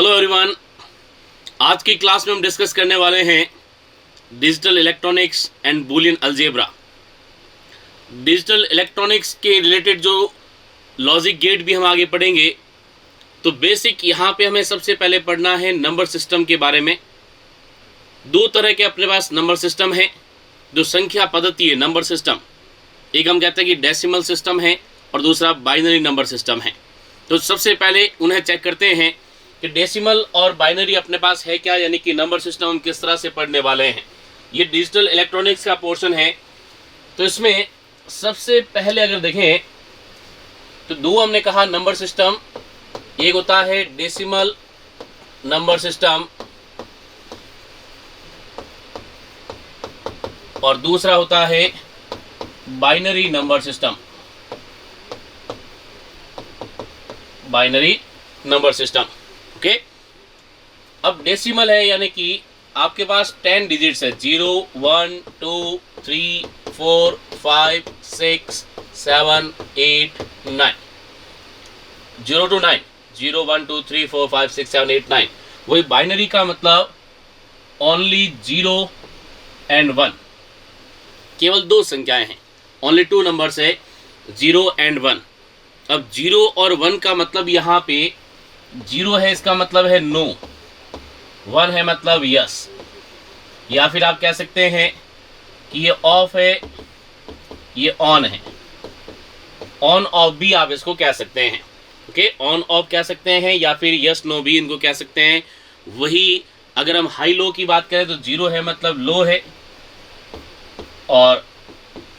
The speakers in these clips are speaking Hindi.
Hello everyone. आज की क्लास में हम डिस्कस करने वाले हैं digital electronics and Boolean algebra. Digital electronics के रिलेटेड जो लॉजिक गेट भी हम आगे पढ़ेंगे। तो बेसिक यहाँ पे हमें सबसे पहले पढ़ना है नंबर सिस्टम के बारे में। दो तरह के अपने पास नंबर सिस्टम है, जो संख्या पद्धति है नंबर सिस्टम। एक हम कहते हैं कि डेसिमल सिस्टम है और दूसरा बाइनरी नंबर सिस्टम है। तो सबसे पहले उन्हें चेक करते हैं कि डेसिमल और बाइनरी अपने पास है क्या, यानी कि नंबर सिस्टम हम किस तरह से पढ़ने वाले हैं। ये डिजिटल इलेक्ट्रॉनिक्स का पोर्शन है। तो इसमें सबसे पहले अगर देखें तो दो हमने कहा नंबर सिस्टम, एक होता है डेसिमल नंबर सिस्टम और दूसरा होता है binary number system. Binary number system, okay. अब डेसिमल है यानी कि आपके पास 10 डिजिट्स है, 0 1 2 3 4 5 6 7 8 9, 0 to 9, 0 1 2 3 4 5 6 7 8 9। वही बाइनरी का मतलब ओनली 0 एंड 1, केवल दो संख्याएं हैं, ओनली 2 नंबर्स है, 0 एंड 1। अब 0 और 1 का मतलब यहाँ पे 0 है इसका मतलब है नो, 1 है मतलब यस, या फिर आप कह सकते हैं कि ये ऑफ है ये ऑन है। ऑन ऑफ भी आप इसको कह सकते हैं, ओके। ऑन ऑफ कह सकते हैं या फिर यस नो भी इनको कह सकते हैं। वही अगर हम हाई लो की बात करें तो 0 है मतलब लो है और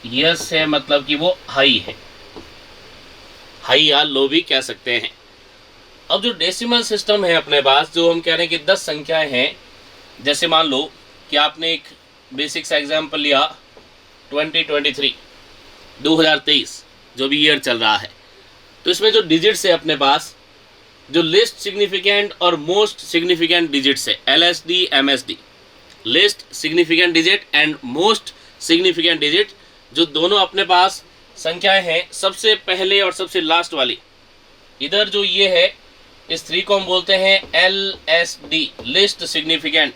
यस है मतलब कि वो हाई है, हाई या लो भी कह सकते हैं। अब जो डेसिमल सिस्टम है अपने पास, जो हम कह रहे हैं कि 10 संख्याएं हैं। जैसे मान लो कि आपने एक बेसिक सा एग्जाम्पल लिया 2023 जो भी ईयर चल रहा है। तो इसमें जो डिजिट्स है अपने पास, जो लिस्ट सिग्निफिकेंट और मोस्ट सिग्निफिकेंट डिजिट्स है, LSD MSD, least significant digit and most significant digit, जो दोनों अपने पास संख्याएं हैं। सबसे पहले और सबसे लास्ट वाली इधर जो ये है, इस 3 को हम बोलते हैं LSD लिस्ट सिग्निफिकेंट,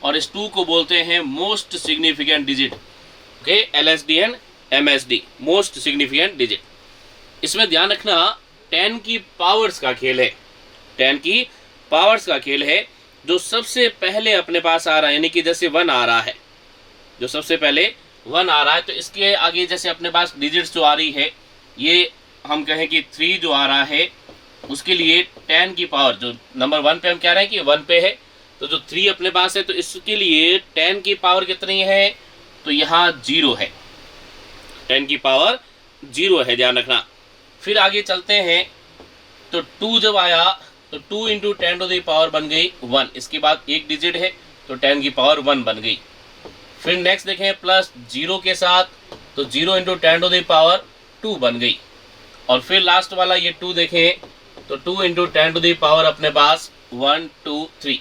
और इस 2 को बोलते हैं most significant digit, okay. LSD and MSD most significant digit. इसमें ध्यान रखना 10 की पावर्स का खेल है, 10 की पावर्स का खेल है। जो सबसे पहले अपने पास आ रहा है, यानी कि जैसे 1 आ रहा है, जो सबसे पहले 1 आ रहा है, तो इसके आगे जैसे अपने पास डिजिट्स जो आ रही है, ये हम कहें कि 3 जो आ रहा है, उसके लिए 10 की पावर, जो नंबर 1 पे हम कह रहे हैं कि 1 पे है, तो जो 3 अपने पास है, तो इसके लिए 10 की पावर कितनी है, तो यहाँ 0 है, 10 की पावर 0 है, ध्यान रखना। फिर आगे चलते हैं तो 2 जब आया तो 2 इंटू 10 टू द पावर बन गई 1, इसके बाद एक डिजिट है तो 10 की पावर 1 बन गई। फिर नेक्स्ट देखें प्लस 0 के साथ, तो 0 इंटू 10 टू द पावर 2 बन गई। और फिर लास्ट वाला ये 2 देखें तो 2 इंटू 10 टू द पावर अपने पास 1 2 3,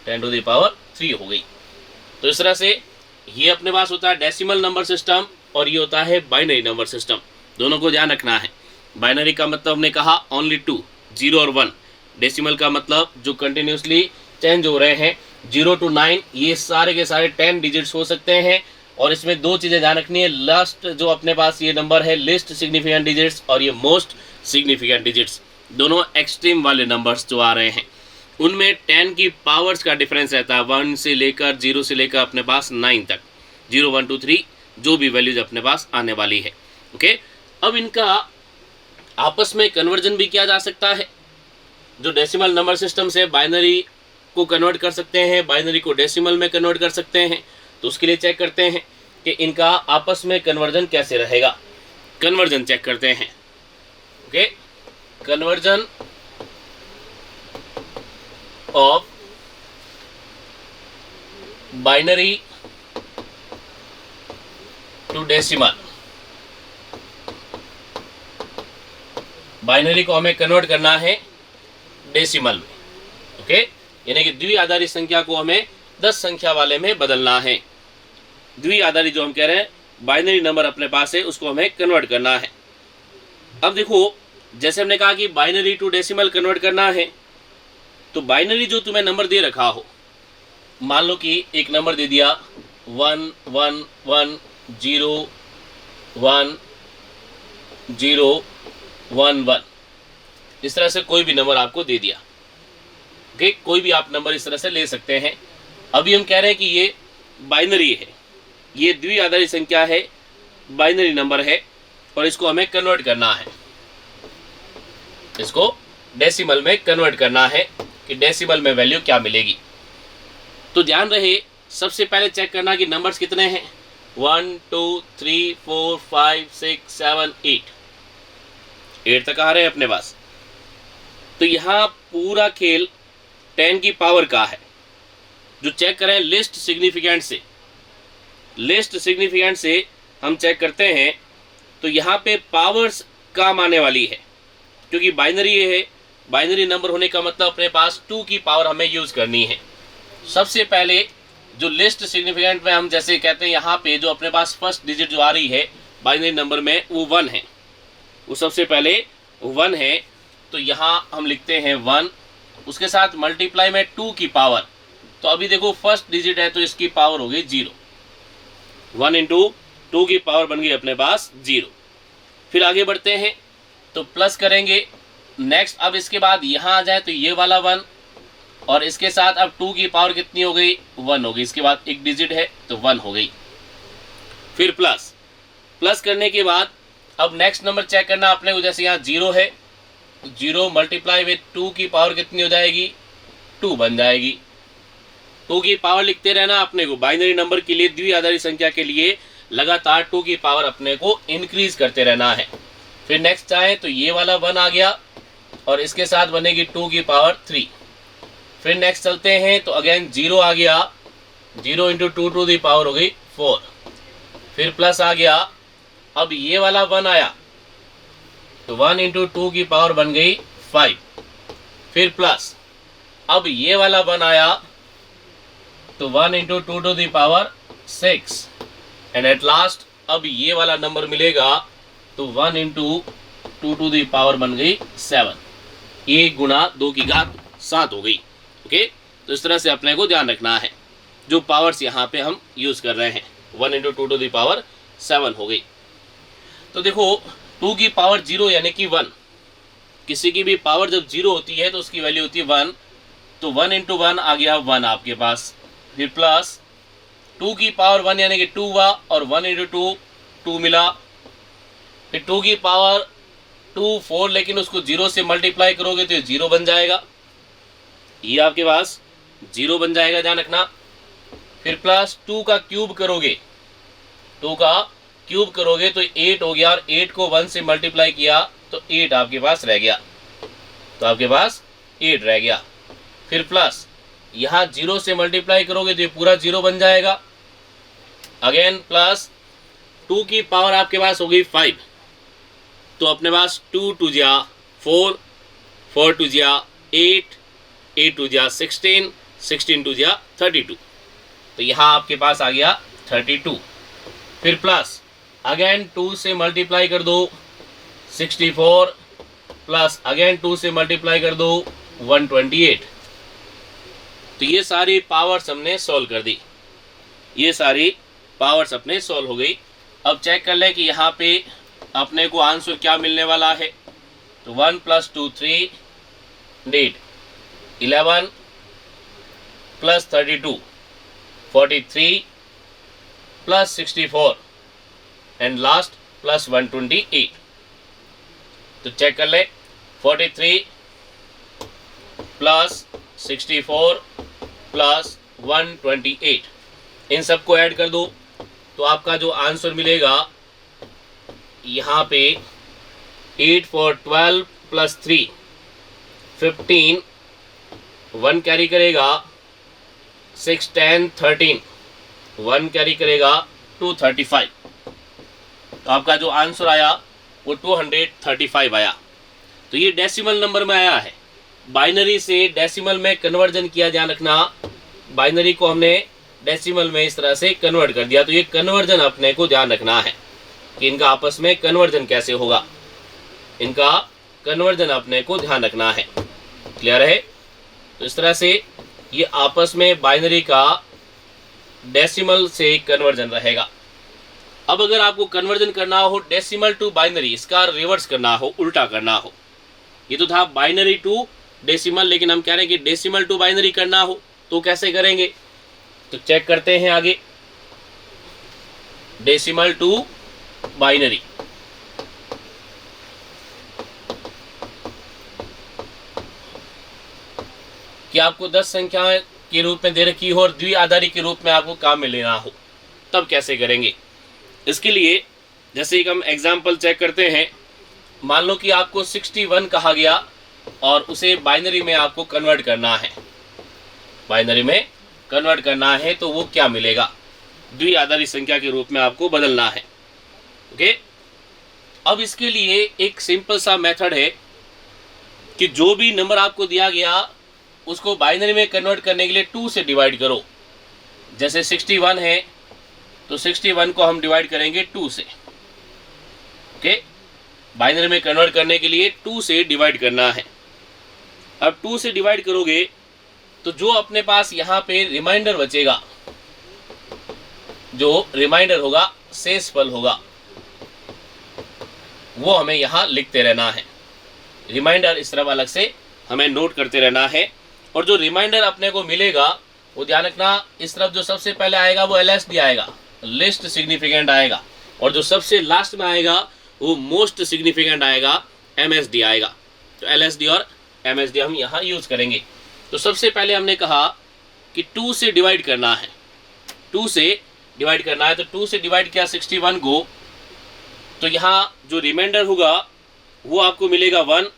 10 टू द पावर 3 हो गई। तो इस तरह से ये अपने पास होता है डेसिमल नंबर सिस्टम और ये होता है बाइनरी नंबर सिस्टम। दोनों को ध्यान रखना है। बाइनरी का मतलब हमने कहा ओनली 2, 0 और 1। डेसिमल का मतलब जो कंटिन्यूसली चेंज हो रहे हैं, 0 to 9, ये सारे के सारे 10 डिजिट्स हो सकते हैं। और इसमें दो चीज़ें ध्यान रखनी है, लास्ट जो अपने पास ये नंबर है लिस्ट सिग्निफिकेंट डिजिट्स और ये मोस्ट सिग्निफिकेंट डिजिट्स, दोनों एक्सट्रीम वाले नंबर्स जो आ रहे हैं, उनमें 10 की पावर्स का डिफरेंस रहता है, 1 से लेकर 0 से लेकर अपने पास 9 तक, 0 1 2 3 जो भी वैल्यूज अपने पास आने वाली है, ओके। अब इनका आपस में कन्वर्जन भी किया जा सकता है। जो डेसिमल नंबर सिस्टम से बाइनरी को कन्वर्ट कर सकते हैं, बाइनरी को डेसिमल में कन्वर्ट कर सकते हैं। तो उसके लिए चेक करते हैं कि इनका आपस में कन्वर्जन कैसे रहेगा। कन्वर्जन चेक करते हैं, okay. Conversion of binary to decimal. Binary को हमें कन्वर्ट करना है डेसिमल में, ओके। यानी कि द्विआधारी संख्या को हमें 10 संख्या वाले में बदलना है। द्विआधारी जो हम कह रहे हैं बाइनरी नंबर अपने पास है, उसको हमें कन्वर्ट करना है। अब देखो, जैसे हमने कहा कि बाइनरी टू डेसिमल कन्वर्ट करना है, तो बाइनरी जो तुम्हें नंबर दे रखा हो, मान लो कि एक नंबर दे दिया 1 1 1 0 1 0 1 1, इस तरह से कोई भी नंबर आपको दे दिया। ओके, कोई भी आप नंबर इस तरह से ले सकते हैं। अभी हम कह रहे हैं कि ये बाइनरी है, ये द्विआधारी संख्या है, बाइनरी नंबर है, और इसको हमें कन्वर्ट करना है, इसको डेसिमल में कन्वर्ट करना है कि डेसिमल में वैल्यू क्या मिलेगी। तो ध्यान रहे, सबसे पहले चेक करना कि नंबर्स कितने हैं। 1 2 3 4 5 6 7 8 तक आ रहे हैं अपने पास। तो यहाँ पूरा खेल 10 की पावर का है। जो चेक करें लिस्ट सिग्निफिकेंट से, लिस्ट सिग्निफिकेंट से हम चेक करते हैं तो यहाँ पे पावर्स काम आने वाली है, क्योंकि बाइनरी है। बाइनरी नंबर होने का मतलब अपने पास 2 की पावर हमें यूज़ करनी है। सबसे पहले जो लिस्ट सिग्निफिकेंट में हम जैसे कहते हैं, यहाँ पे जो अपने पास फर्स्ट डिजिट जो आ रही है बाइनरी नंबर में वो 1 है, वो सबसे पहले 1 है। तो यहाँ हम लिखते हैं 1, उसके साथ मल्टीप्लाई में 2 की पावर। तो अभी देखो फर्स्ट डिजिट है तो इसकी पावर हो गई 0, 1 इंटू 2 की पावर बन गई अपने पास 0। फिर आगे बढ़ते हैं तो प्लस करेंगे। नेक्स्ट अब इसके बाद यहाँ आ जाए तो ये वाला 1, और इसके साथ अब 2 की पावर कितनी हो गई, 1 हो गई। इसके बाद एक डिजिट है तो 1 हो गई। फिर प्लस, प्लस करने के बाद अब नेक्स्ट नंबर चेक करना अपने को। जैसे यहाँ 0 है, 0 मल्टीप्लाई विथ 2 की पावर कितनी हो जाएगी, 2 बन जाएगी। 2 की पावर लिखते रहना अपने को। बाइनरी नंबर के लिए, द्विआधारी संख्या के लिए लगातार 2 की पावर अपने को इंक्रीज करते रहना है। फिर नेक्स्ट चाहे तो ये वाला 1 आ गया, और इसके साथ बनेगी 2 की पावर 3। फिर नेक्स्ट चलते हैं तो अगेन 0 आ गया, 0 इंटू 2 टू दी पावर हो गई 4। फिर प्लस आ गया, अब ये वाला 1 आया तो 1 इंटू 2 की पावर बन गई 5। फिर प्लस, अब ये वाला 1 आया तो 1 into 2 to the power 6। And at last अब ये वाला नंबर मिलेगा तो 1 इंटू 2 टू दी पावर बन गई 7। 1 गुणा 2 की घात 7 हो गई। ओके, तो इस तरह से अपने को ध्यान रखना है जो पावर्स यहाँ पे हम यूज़ कर रहे हैं। 1 इंटू 2 टू दी पावर 7 हो गई। तो देखो 2 की पावर 0 यानी कि 1, किसी की भी पावर जब 0 होती है तो उसकी वैल्यू होती है 1। तो 1 इंटू 1 आ गया 1 आपके पास। फिर प्लस 2 की पावर 1 यानी कि 2 हुआ, और 1 इंटू 2 2 मिला। फिर 2 की पावर 2 4, लेकिन उसको 0 से मल्टीप्लाई करोगे तो ये 0 बन जाएगा, ये आपके पास 0 बन जाएगा, ध्यान रखना। फिर प्लस 2 का क्यूब करोगे, 2 का क्यूब करोगे तो 8 हो गया, और 8 को 1 से मल्टीप्लाई किया तो 8 आपके पास रह गया, तो आपके पास 8 रह गया। फिर प्लस यहाँ 0 से मल्टीप्लाई करोगे तो ये पूरा 0 बन जाएगा। अगेन प्लस 2 की पावर आपके पास हो गई 5, तो अपने पास 2 टू जा 4, 4 टू जा 8, 8 टू जा 16, 16 टू जा 32, तो यहाँ आपके पास आ गया 32। फिर प्लस अगेन 2 से मल्टीप्लाई कर दो 64, प्लस अगेन 2 से मल्टीप्लाई कर दो 128। तो ये सारी पावर्स हमने सॉल्व कर दी, ये सारी पावर्स अपने सॉल्व हो गई। अब चेक कर लें कि यहाँ पे अपने को आंसर क्या मिलने वाला है। तो 1 + 2 3 8 11 + 32 43 + 64 एंड लास्ट + 128। तो चेक कर ले, 43 + 64 + 128, इन सबको ऐड कर दो तो आपका जो आंसर मिलेगा यहाँ पे 8 4 12 + 3 15, 1 कैरी करेगा 6 10 13, 1 कैरी करेगा 235। तो आपका जो आंसर आया वो 235 आया। तो ये डेसिमल नंबर में आया है, बाइनरी से डेसिमल में कन्वर्जन किया, ध्यान रखना। बाइनरी को हमने डेसिमल में इस तरह से कन्वर्ट कर दिया, तो ये कन्वर्जन अपने को ध्यान रखना है कि इनका आपस में कन्वर्जन कैसे होगा, इनका कन्वर्जन अपने को ध्यान रखना है। क्लियर है? तो इस तरह से ये आपस में बाइनरी का डेसिमल से कन्वर्जन रहेगा। अब अगर आपको कन्वर्जन करना हो डेसिमल टू बाइनरी, इसका रिवर्स करना हो, उल्टा करना हो, ये तो था बाइनरी टू डेसिमल, लेकिन हम कह रहे हैं कि डेसिमल टू बाइनरी करना हो तो कैसे करेंगे, तो चेक करते हैं आगे। डेसिमल टू बाइनरी, कि आपको 10 संख्याएं के रूप में दे रखी हो और द्विआधारी के रूप में आपको काम में लेना हो, तब कैसे करेंगे। इसके लिए जैसे एक हम एग्जाम्पल चेक करते हैं, मान लो कि आपको 61 कहा गया और उसे बाइनरी में आपको कन्वर्ट करना है, बाइनरी में कन्वर्ट करना है तो वो क्या मिलेगा, द्विआधारी संख्या के रूप में आपको बदलना है। ओके, अब इसके लिए एक सिंपल सा मेथड है कि जो भी नंबर आपको दिया गया उसको बाइनरी में कन्वर्ट करने के लिए 2 से डिवाइड करो। जैसे 61 है तो 61 को हम डिवाइड करेंगे 2 से। ओके, बाइनरी में कन्वर्ट करने के लिए 2 से डिवाइड करना है। अब 2 से डिवाइड करोगे तो जो अपने पास यहाँ पे रिमाइंडर बचेगा, जो रिमाइंडर होगा, शेषफल होगा, वो हमें यहाँ लिखते रहना है। रिमाइंडर इस तरफ अलग से हमें नोट करते रहना है। और जो रिमाइंडर अपने को मिलेगा वो ध्यान रखना, इस तरफ जो सबसे पहले आएगा वो LSD आएगा, लिस्ट सिग्निफिकेंट आएगा, और जो सबसे लास्ट में आएगा वो मोस्ट सिग्निफिकेंट आएगा, MSD आएगा। तो LSD और MSD हम यहाँ यूज करेंगे। तो सबसे पहले हमने कहा कि 2 से डिवाइड करना है, 2 से डिवाइड करना है, तो 2 से डिवाइड किया 61 को, तो यहाँ जो रिमाइंडर होगा वो आपको मिलेगा 1,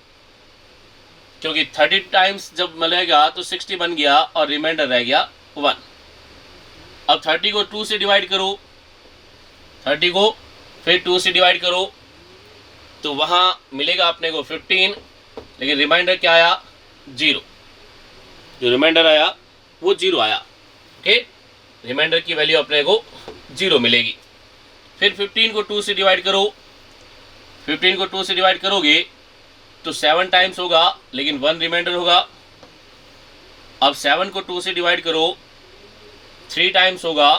क्योंकि 30 टाइम्स जब मिलेगा तो 60 बन गया और रिमाइंडर रह गया 1। अब 30 को 2 से डिवाइड करो, 30 को फिर 2 से डिवाइड करो, तो वहाँ मिलेगा अपने को 15, लेकिन रिमाइंडर क्या आया, 0। जो रिमाइंडर आया वो 0 आया। ओके, रिमाइंडर की वैल्यू अपने को 0 मिलेगी। फिर 15 को 2 से डिवाइड करो, 15 को 2 से डिवाइड करोगे तो 7 टाइम्स होगा, लेकिन 1 रिमाइंडर होगा। अब 7 को 2 से डिवाइड करो, 3 टाइम्स होगा,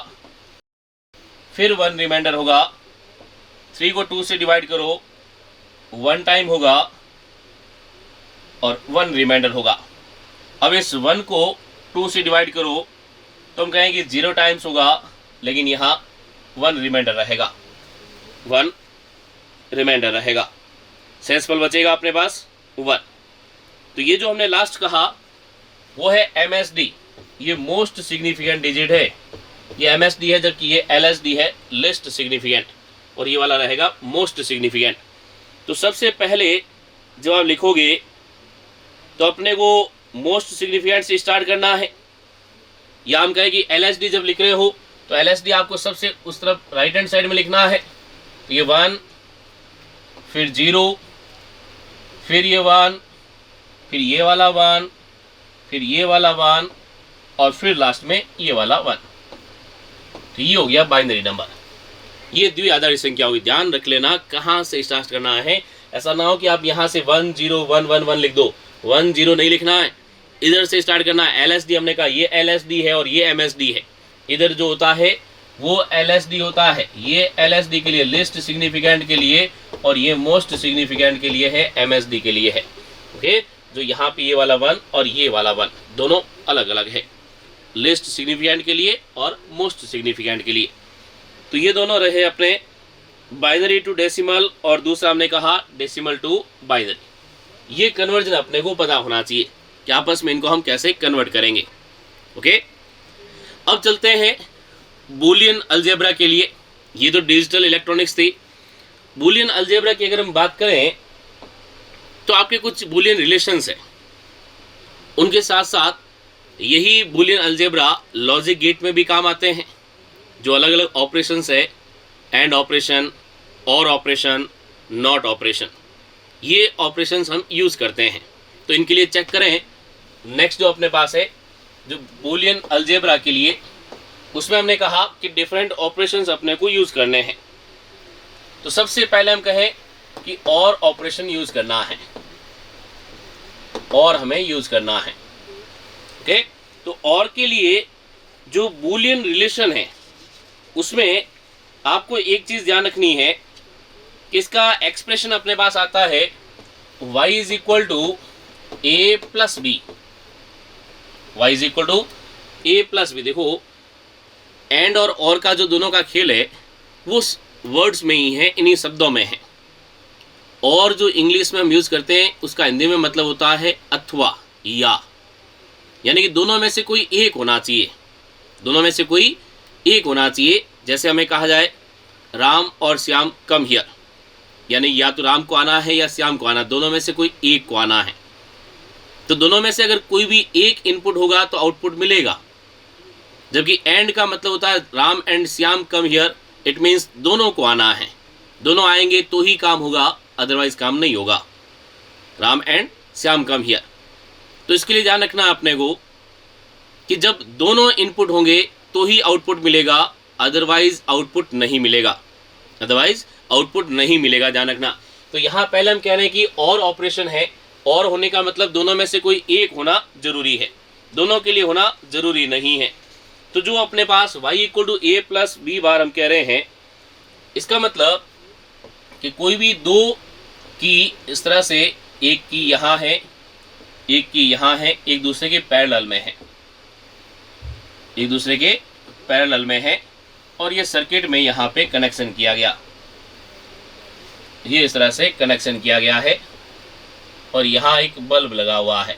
फिर 1 रिमाइंडर होगा। 3 को 2 से डिवाइड करो, 1 टाइम होगा और 1 रिमाइंडर होगा। अब इस 1 को 2 से डिवाइड करो तो हम कहेंगे 0 टाइम्स होगा, लेकिन यहाँ 1 रिमाइंडर रहेगा, 1 रिमाइंडर रहेगा, शेषफल बचेगा अपने पास 1। तो ये जो हमने लास्ट कहा वो है MSD, ये मोस्ट सिग्निफिकेंट डिजिट है, ये MSD है, जबकि ये LSD है, लिस्ट सिग्निफिकेंट, और ये वाला रहेगा मोस्ट सिग्निफिकेंट। तो सबसे पहले जब आप लिखोगे तो अपने को मोस्ट सिग्निफिकेंट से स्टार्ट करना है, या हम कहें कि LSD जब लिख रहे हो तो LSD आपको सबसे उस तरफ राइट हैंड साइड में लिखना है। तो ये 1, फिर 0, फिर ये 1, फिर ये वाला 1, फिर ये वाला 1, और फिर लास्ट में ये वाला 1। तो ये हो गया बाइनरी नंबर। ये द्विआधारी संख्या होगी, ध्यान रख लेना कहाँ से स्टार्ट करना है। ऐसा ना हो कि आप यहाँ से 1 0 1 1 1 लिख दो, 1 0 नहीं लिखना है, इधर से स्टार्ट करना है। LSD हमने कहा ये LSD है और ये MSD है, इधर जो होता है वो LSD होता है, ये LSD के लिए, लिस्ट सिग्निफिकेंट के लिए, और ये मोस्ट सिग्निफिकेंट के लिए है, MSD के लिए है। ओके, जो यहाँ पे ये वाला 1 और ये वाला 1 दोनों अलग अलग है, लिस्ट सिग्निफिकेंट के लिए और मोस्ट सिग्निफिकेंट के लिए। तो ये दोनों रहे अपने बाइनरी टू डेसिमल, और दूसरा हमने कहा डेसिमल टू बाइनरी। ये कन्वर्जन अपने को पता होना चाहिए कि आपस में इनको हम कैसे कन्वर्ट करेंगे। ओके, अब चलते हैं बूलियन अलजेब्रा के लिए। ये तो डिजिटल इलेक्ट्रॉनिक्स थी। बूलियन अलजेब्रा की अगर हम बात करें तो आपके कुछ बूलियन रिलेशंस हैं, उनके साथ साथ यही बूलियन अलजेब्रा लॉजिक गेट में भी काम आते हैं। जो अलग अलग ऑपरेशंस है, एंड ऑपरेशन, और ऑपरेशन, नॉट ऑपरेशन, ये ऑपरेशंस हम यूज़ करते हैं। तो इनके लिए चेक करें। नेक्स्ट जो अपने पास है जो बूलियन अलजेब्रा के लिए, उसमें हमने कहा कि डिफरेंट ऑपरेशंस अपने को यूज़ करने हैं। तो सबसे पहले हम कहें कि और ऑपरेशन यूज़ करना है, और हमें यूज़ करना है। ओके। तो और के लिए जो बूलियन रिलेशन है उसमें आपको एक चीज ध्यान रखनी है कि इसका एक्सप्रेशन अपने पास आता है y is equal to A plus B, Y is equal to A plus B. देखो एंड और का जो दोनों का खेल है वो वर्ड्स में ही है, इन्हीं शब्दों में है। और जो इंग्लिश में हम यूज करते हैं उसका हिंदी में मतलब होता है अथवा या, यानी कि दोनों में से कोई एक होना चाहिए, दोनों में से कोई एक होना चाहिए। जैसे हमें कहा जाए राम और श्याम कम हियर, यानी या तो राम को आना है या श्याम को आना, दोनों में से कोई एक को आना है। तो दोनों में से अगर कोई भी एक इनपुट होगा तो आउटपुट मिलेगा। जबकि एंड का मतलब होता है Ram and Shyam come here, it means दोनों को आना है, दोनों आएंगे तो ही काम होगा, अदरवाइज काम नहीं होगा। Ram and Shyam come here. तो इसके लिए ध्यान रखना अपने को कि जब दोनों इनपुट होंगे तो ही आउटपुट मिलेगा, अदरवाइज आउटपुट नहीं मिलेगा, अदरवाइज आउटपुट नहीं मिलेगा, ध्यान रखना। तो यहाँ पहले हम कह रहे हैं कि और ऑपरेशन है, और होने का मतलब दोनों में से कोई एक होना जरूरी है, दोनों के लिए होना जरूरी नहीं है। तो जो अपने पास y equal to A plus B bar हम कह रहे हैं, इसका मतलब कि कोई भी दो की इस तरह से, एक की यहाँ है एक की यहाँ है, एक दूसरे के पैरेलल में है, एक दूसरे के पैरेलल में है, और ये सर्किट में यहाँ पे कनेक्शन किया गया, ये इस तरह से कनेक्शन किया गया है, और यहाँ एक बल्ब लगा हुआ है,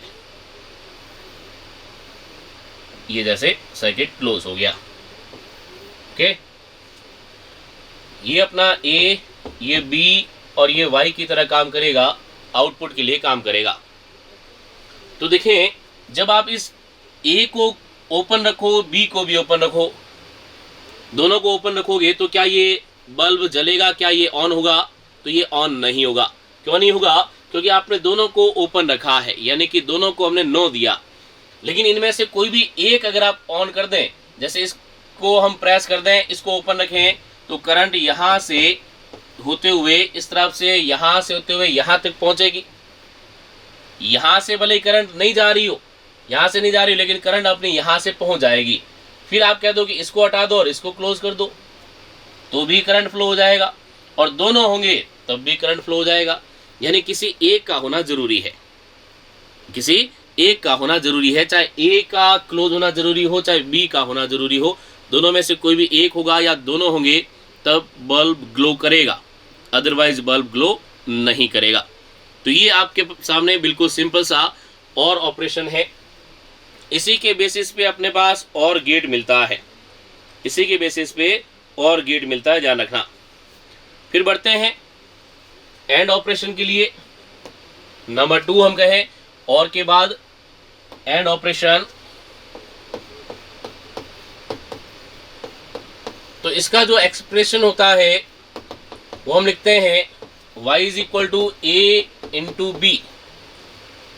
ये जैसे सर्किट क्लोज हो गया। ओके, ये अपना ए, ये बी और ये वाई की तरह काम करेगा, आउटपुट के लिए काम करेगा। तो देखें, जब आप इस ए को ओपन रखो, बी को भी ओपन रखो, दोनों को ओपन रखोगे तो क्या ये बल्ब जलेगा, क्या ये ऑन होगा? तो ये ऑन नहीं होगा। क्यों नहीं होगा? क्योंकि आपने दोनों को ओपन रखा है, यानी कि दोनों को हमने नो दिया। लेकिन इनमें से कोई भी एक अगर आप ऑन कर दें, जैसे इसको हम प्रेस कर दें, इसको ओपन रखें, तो करंट यहाँ से होते हुए इस तरफ से, यहाँ से होते हुए यहाँ तक पहुँचेगी। यहाँ से भले ही करंट नहीं जा रही हो, यहाँ से नहीं जा रही हो, लेकिन करंट अपनी यहाँ से पहुँच जाएगी। फिर आप कह दो कि इसको हटा दो और इसको क्लोज कर दो, तो भी करंट फ्लो हो जाएगा, और दोनों होंगे तब भी करंट फ्लो हो जाएगा। यानी किसी एक का होना जरूरी है, किसी एक का होना जरूरी है, चाहे ए का क्लोज होना जरूरी हो, चाहे बी का होना जरूरी हो, दोनों में से कोई भी एक होगा या दोनों होंगे तब बल्ब ग्लो करेगा, अदरवाइज बल्ब ग्लो नहीं करेगा। तो ये आपके सामने बिल्कुल सिंपल सा और ऑपरेशन है। इसी के बेसिस पे अपने पास और गेट मिलता है, इसी के बेसिस पे और गेट मिलता है, ध्यान रखना। फिर बढ़ते हैं एंड ऑपरेशन के लिए। नंबर 2 हम कहें और के बाद एंड ऑपरेशन, तो इसका जो एक्सप्रेशन होता है वो हम लिखते हैं y is equal to A into B,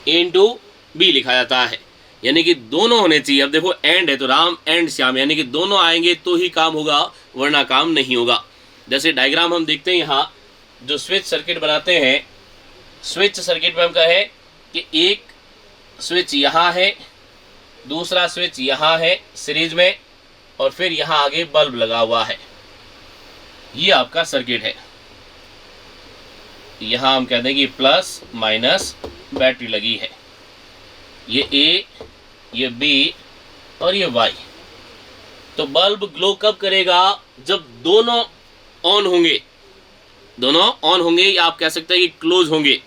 A into B लिखा जाता है, यानी कि दोनों होने चाहिए। अब देखो एंड है तो राम एंड श्याम, यानी कि दोनों आएंगे तो ही काम होगा, वरना काम नहीं होगा। जैसे डायग्राम हम देखते हैं, यहाँ जो स्विच सर्किट बनाते हैं, स्विच सर्किट में हम कहें कि एक स्विच यहाँ है, दूसरा स्विच यहाँ है सीरीज में, और फिर यहाँ आगे बल्ब लगा हुआ है। ये आपका सर्किट है। यहाँ हम कहते हैं कि प्लस माइनस बैटरी लगी है, ये ए, ये बी और ये वाई। तो बल्ब ग्लो कब करेगा? जब दोनों ऑन होंगे, दोनों ऑन होंगे, या आप कह सकते हैं कि क्लोज होंगे।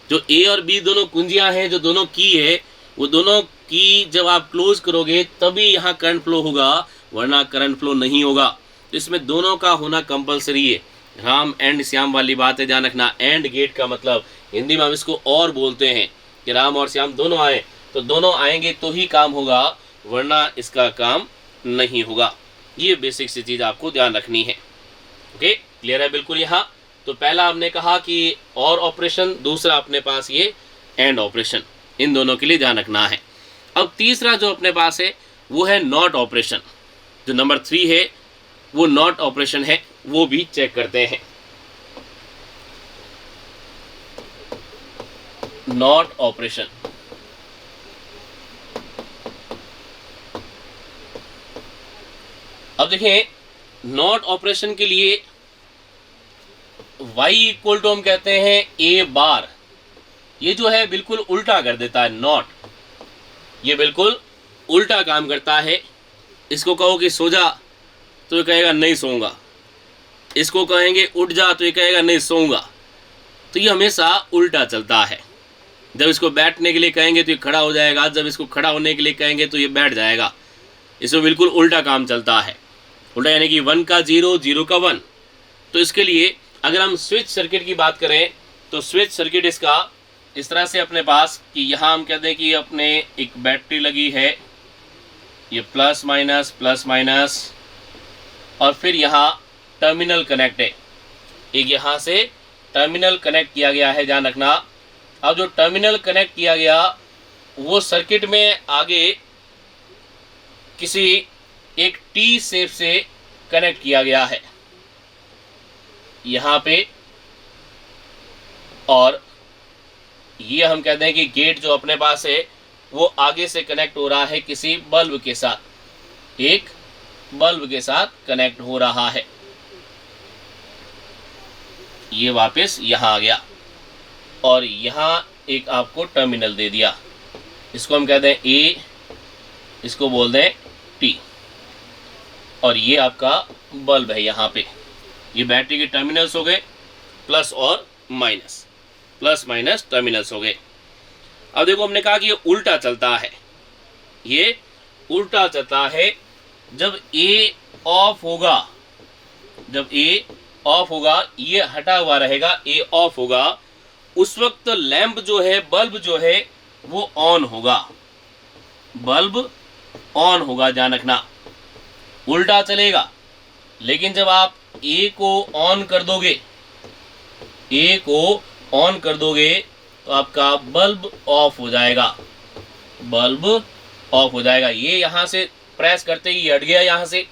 जो ए और बी दोनों कुंजियां हैं, जो दोनों की है, वो दोनों की जब आप क्लोज करोगे तभी यहाँ करंट फ्लो होगा, वरना करंट फ्लो नहीं होगा। तो इसमें दोनों का होना कंपलसरी है। राम एंड श्याम वाली बात है, ध्यान रखना। एंड गेट का मतलब हिंदी में हम इसको और बोलते हैं कि राम और श्याम दोनों आए, तो दोनों आएंगे तो ही काम होगा, वरना इसका काम नहीं होगा। ये बेसिक सी चीज़ आपको ध्यान रखनी है। ओके, क्लियर है बिल्कुल। यहाँ तो पहला हमने कहा कि और ऑपरेशन, दूसरा अपने पास ये एंड ऑपरेशन, इन दोनों के लिए ध्यान रखना है। अब तीसरा जो अपने पास है वो है नॉट ऑपरेशन। जो नंबर 3 है वो नॉट ऑपरेशन है, वो भी चेक करते हैं। नॉट ऑपरेशन, अब देखें नॉट ऑपरेशन के लिए y इक्वल टू हम कहते हैं a बार, ये जो है बिल्कुल उल्टा कर देता है नॉट, ये बिल्कुल उल्टा काम करता है। इसको कहो कि सो जा तो ये कहेगा नहीं सोऊंगा, इसको कहेंगे उठ जा तो ये कहेगा नहीं सोऊंगा। तो ये हमेशा उल्टा चलता है। जब इसको बैठने के लिए कहेंगे तो ये खड़ा हो जाएगा, जब इसको खड़ा होने के लिए कहेंगे तो ये बैठ जाएगा। इसमें बिल्कुल उल्टा काम चलता है। उल्टा यानी कि 1 का 0, 0 का 1। तो इसके लिए अगर हम स्विच सर्किट की बात करें तो स्विच सर्किट इसका इस तरह से अपने पास कि यहाँ हम कहते हैं कि अपने एक बैटरी लगी है, ये प्लस माइनस, और फिर यहाँ टर्मिनल कनेक्ट है, एक यहाँ से टर्मिनल कनेक्ट किया गया है, ध्यान रखना। अब जो टर्मिनल कनेक्ट किया गया वो सर्किट में आगे किसी एक टी शेप से कनेक्ट किया गया है यहाँ पे, और ये हम कहते हैं कि गेट जो अपने पास है वो आगे से कनेक्ट हो रहा है किसी बल्ब के साथ, एक बल्ब के साथ कनेक्ट हो रहा है। ये वापस यहाँ आ गया और यहाँ एक आपको टर्मिनल दे दिया, इसको हम कहते हैं ए, इसको बोल दें टी, और ये आपका बल्ब है यहाँ पे। ये बैटरी के टर्मिनल्स हो गए, प्लस और माइनस, प्लस माइनस टर्मिनल्स हो गए। अब देखो हमने कहा कि ये उल्टा चलता है, ये उल्टा चलता है। जब ए ऑफ होगा, जब ए ऑफ होगा, ये हटा हुआ रहेगा, ए ऑफ होगा, उस वक्त लैंप जो है, बल्ब जो है वो ऑन होगा, बल्ब ऑन होगा, ध्यान रखना। उल्टा चलेगा, लेकिन जब आप ए को ऑन कर दोगे, ए को ऑन कर दोगे तो आपका बल्ब ऑफ हो जाएगा, बल्ब ऑफ हो जाएगा। ये यहाँ से प्रेस करते ही हट गया यहाँ से,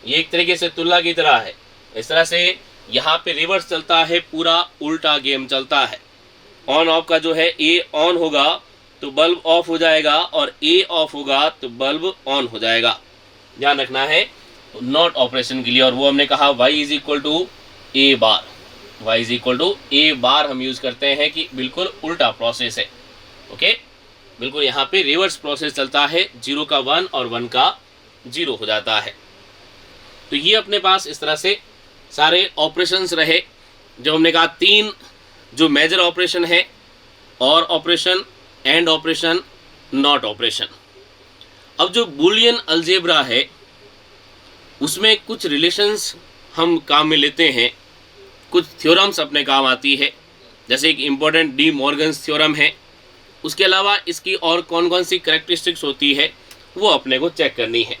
ये एक तरीके से तुलना की तरह है। इस तरह से यहाँ पे रिवर्स चलता है, पूरा उल्टा गेम चलता है। ऑन ऑफ का जो है ए ऑन होगा तो बल्ब ऑफ हो जाएगा, और ए ऑफ होगा तो बल्ब ऑन हो जाएगा, ध्यान रखना है नॉट ऑपरेशन के लिए। और वो हमने कहा y is equal to A bar, y is equal to A bar हम यूज़ करते हैं कि बिल्कुल उल्टा प्रोसेस है। ओके, बिल्कुल यहाँ पे रिवर्स प्रोसेस चलता है, 0 का 1 और 1 का 0 हो जाता है। तो ये अपने पास इस तरह से सारे ऑपरेशंस रहे, जो हमने कहा 3 जो मेजर ऑपरेशन है, और operation, and operation, not operation. अब जो बूलियन अलजेब्रा है उसमें कुछ रिलेशंस हम काम में लेते हैं, कुछ थ्योरम्स अपने काम आती है, जैसे एक इम्पॉर्टेंट डी मॉर्गन्स थ्योरम है। उसके अलावा इसकी और कौन कौन सी कैरेक्टरिस्टिक्स होती है वो अपने को चेक करनी है,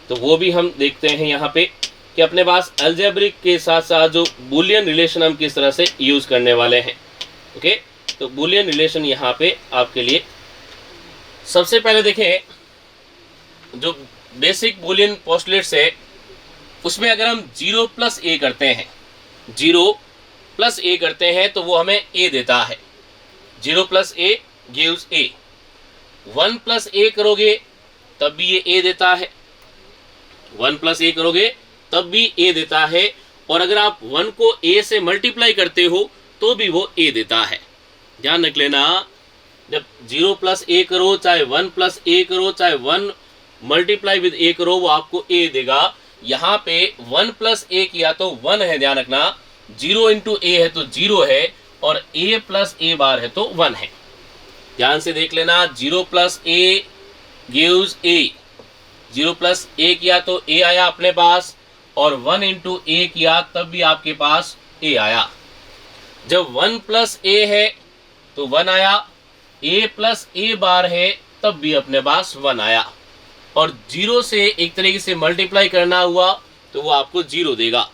तो वो भी हम देखते हैं यहाँ पे कि अपने पास अलजेब्रिक के साथ साथ जो बूलियन रिलेशन हम किस तरह से यूज़ करने वाले हैं। ओके, तो बूलियन रिलेशन यहाँ पे आपके लिए सबसे पहले देखें, जो बेसिक बूलियन पोस्टुलेट्स है उसमें अगर हम 0 प्लस ए करते हैं, 0 प्लस ए करते हैं तो वो हमें ए देता है, 0 plus A gives A. 1 plus A करोगे तब भी ये ए देता है, 1 प्लस ए करोगे तब भी ए देता है, और अगर आप 1 को ए से मल्टीप्लाई करते हो तो भी वो ए देता है। ध्यान रख लेना, जब 0 प्लस ए करो, चाहे 1 प्लस ए करो, चाहे 1 मल्टीप्लाई विद ए करो, वो आपको ए देगा। यहाँ पे 1 प्लस ए किया तो 1 है, ध्यान रखना, 0 इंटू ए है तो 0 है, और ए प्लस ए बार है तो 1 है। ध्यान से देख लेना, 0 plus A gives A, 0 plus A किया तो ए आया अपने पास, और 1 इंटू ए किया तब भी आपके पास ए आया। जब 1 प्लस ए है तो 1 आया, ए प्लस ए बार है तब भी अपने पास 1 आया, और 0 से एक तरीके से मल्टीप्लाई करना हुआ तो वो आपको 0 देगा,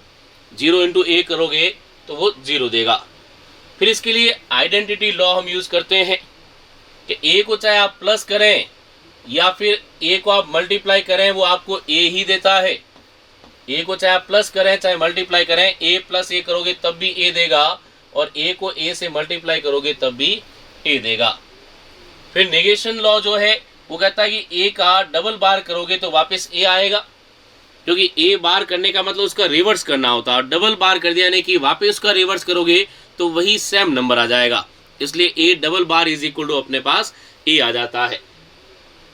0 इंटू ए करोगे तो वो 0 देगा। फिर इसके लिए आइडेंटिटी लॉ हम यूज़ करते हैं कि ए को चाहे आप प्लस करें या फिर ए को आप मल्टीप्लाई करें, वो आपको ए ही देता है। ए को चाहे आप प्लस करें चाहे मल्टीप्लाई करें, ए प्लस ए करोगे तब भी ए देगा, और ए को ए से मल्टीप्लाई करोगे तब भी ए देगा। फिर नेगेशन लॉ जो है वो कहता है कि ए का डबल बार करोगे तो वापस ए आएगा, क्योंकि ए बार करने का मतलब उसका रिवर्स करना होता है, और डबल बार कर दिया यानी कि वापस उसका रिवर्स करोगे तो वही सेम नंबर आ जाएगा, इसलिए A double bar is equal to अपने पास ए आ जाता है।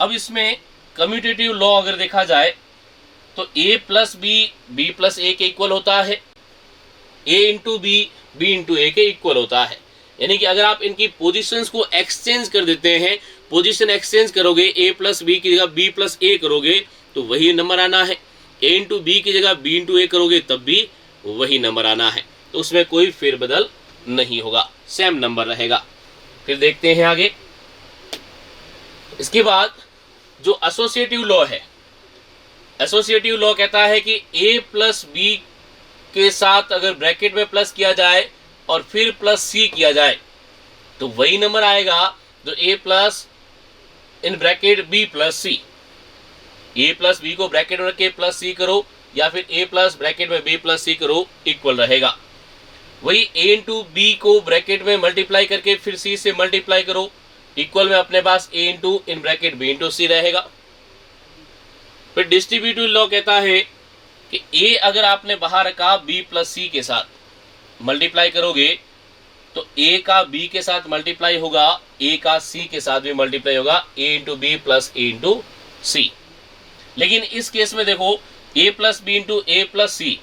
अब इसमें कम्यूटेटिव लॉ अगर देखा जाए तो ए प्लस बी प्लस ए के इक्वल होता है, ए इंटू बी इंटू ए के इक्वल होता है। यानी कि अगर आप इनकी पोजीशंस को एक्सचेंज कर देते हैं, पोजीशन एक्सचेंज करोगे, ए प्लस बी की जगह बी प्लस ए करोगे तो वही नंबर आना है, ए इंटू बी की जगह बी इंटू ए करोगे तब भी वही नंबर आना है, तो उसमें कोई फेरबदल नहीं होगा, सेम नंबर रहेगा। फिर देखते हैं आगे। इसके बाद जो एसोसिएटिव लॉ है, एसोसिएटिव लॉ कहता है कि ए प्लस बी के साथ अगर ब्रैकेट में प्लस किया जाए और फिर प्लस सी किया जाए तो वही नंबर आएगा जो A plus in bracket B plus C. A plus B को ब्रैकेट में रख के प्लस सी करो या फिर ए प्लस ब्रैकेट में बी प्लस सी करो, इक्वल रहेगा। वही ए इंटू बी को ब्रैकेट में मल्टीप्लाई करके फिर सी से मल्टीप्लाई करो, इक्वल में अपने पास A into in bracket B into C रहेगा। फिर डिस्ट्रीब्यूटिव लॉ कहता है कि ए अगर आपने बाहर रखा बी प्लस सी के साथ मल्टीप्लाई करोगे तो ए का बी के साथ मल्टीप्लाई होगा, ए का सी के साथ भी मल्टीप्लाई होगा, ए इंटू बी प्लस ए इंटू सी। लेकिन इस केस में देखो ए plus B into A plus C,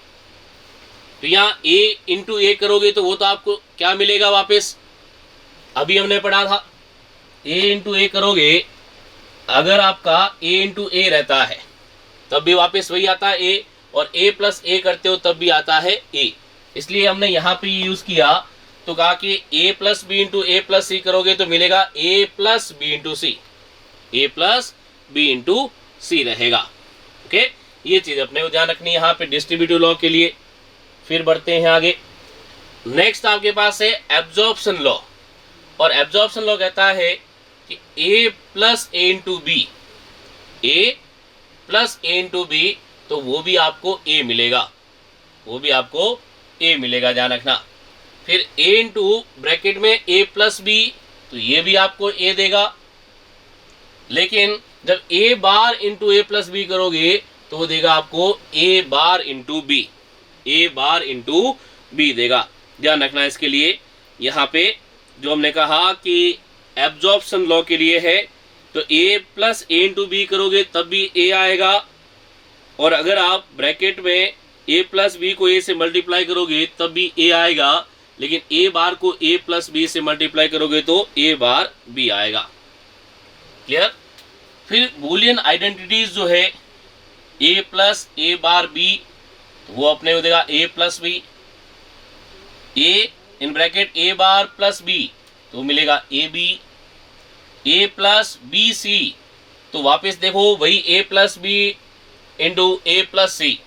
तो यहाँ ए इंटू ए करोगे तो वो तो आपको क्या मिलेगा वापस, अभी हमने पढ़ा था ए इंटू ए करोगे, अगर आपका ए इंटू ए रहता है तब भी वापस वही आता है ए, और ए प्लस ए करते हो तब भी आता है ए, इसलिए हमने यहाँ पे यूज किया तो कहा कि ए plus B into A plus सी करोगे तो मिलेगा ए plus B into C, A plus B into C रहेगा। ओके, ये चीज अपने को ध्यान रखनी है यहाँ पे डिस्ट्रीब्यूटिव लॉ के लिए। फिर बढ़ते हैं आगे। नेक्स्ट आपके पास है एब्जॉर्प्शन लॉ, और एब्जॉर्प्शन लॉ कहता है कि ए plus A into B, A plus A into B, तो वो भी आपको ए मिलेगा, वो भी आपको ए मिलेगा, ध्यान रखना। फिर ए इंटू ब्रैकेट में ए प्लस बी, तो ये भी आपको ए देगा। लेकिन जब ए bar into A plus B करोगे तो वो देगा आपको ए bar into B, A bar into B देगा, ध्यान रखना इसके लिए। यहाँ पे जो हमने कहा कि एब्जॉर्प्शन लॉ के लिए है तो ए प्लस ए इंटू बी करोगे तब भी ए आएगा, और अगर आप ब्रैकेट में ए प्लस बी को ए से मल्टीप्लाई करोगे तब भी ए आएगा, लेकिन ए बार को ए प्लस बी से मल्टीप्लाई करोगे तो ए बार बी आएगा। क्लियर। फिर बूलियन आइडेंटिटीज जो है ए प्लस ए बार बी, तो वो अपने को देगा A plus B, A in bracket A bar plus B तो मिलेगा A B, A plus B C, तो वापस देखो वही A plus B into A plus C,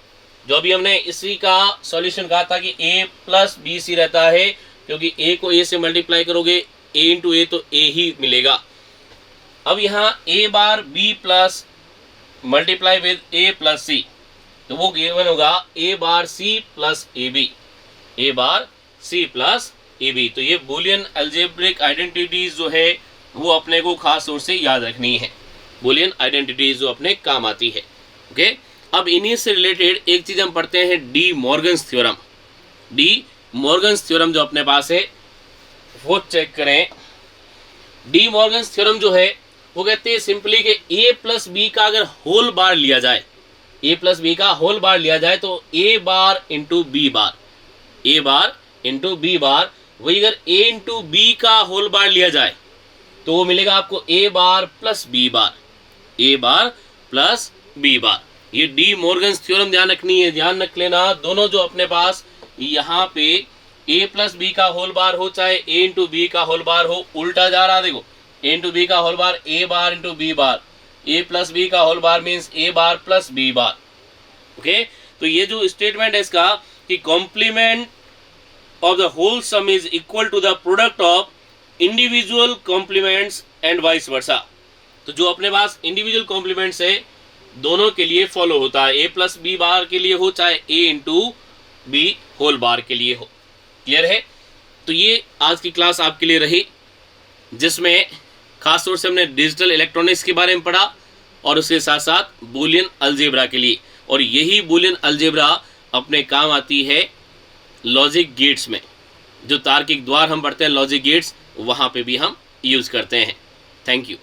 जो अभी हमने इसी का सॉल्यूशन कहा था कि ए प्लस बी सी रहता है, क्योंकि ए को ए से मल्टीप्लाई करोगे ए इंटू ए तो ए ही मिलेगा। अब यहाँ A bar B plus multiply with A plus C, तो वो गिवन होगा A bar C plus A B, A bar C plus A B. तो ये बूलियन अलजेब्रिक आइडेंटिटीज जो है वो अपने को खास तौर से याद रखनी है, बूलियन आइडेंटिटीज जो अपने काम आती है। ओके, अब इन्हीं से रिलेटेड एक चीज हम पढ़ते हैं, D Morgan's theorem. D Morgan's theorem जो अपने पास है वो चेक करें। डी मॉर्गन्स थ्योरम जो है वो कहते हैं सिंपली कि ए प्लस बी का अगर होल बार लिया जाए, ए प्लस बी का होल बार लिया जाए तो ए bar into B bar, A bar into B बार, वही अगर ए इंटू बी का होल बार लिया जाए तो वो मिलेगा आपको ए bar plus B bar, A bar plus B बार। ये डी मॉर्गन्स थ्योरम ध्यान रखनी है, ध्यान रख लेना। दोनों जो अपने पास यहाँ पे ए प्लस बी का होल बार हो चाहे ए इंटू बी का होल बार हो, उल्टा जा रहा, देखो ए इंटू बी का whole bar A bar into B bar, A plus B का whole bar means A bar plus B bar. Okay, तो ये जो स्टेटमेंट है इसका कि complement of the whole sum is equal to the product of individual complements and vice वर्सा। तो जो अपने पास इंडिविजुअल कॉम्प्लीमेंट्स है दोनों के लिए फॉलो होता है, ए प्लस बी बार के लिए हो चाहे A into B whole bar के लिए हो। क्लियर है। तो ये आज की क्लास आपके लिए रही, जिसमें खास तौर से हमने डिजिटल इलेक्ट्रॉनिक्स के बारे में पढ़ा और उसके साथ साथ बूलियन अलजेब्रा के लिए। और यही बूलियन अलजेब्रा अपने काम आती है लॉजिक गेट्स में। जो तार्किक द्वार हम पढ़ते हैं लॉजिक गेट्स, वहाँ पे भी हम यूज़ करते हैं। Thank you.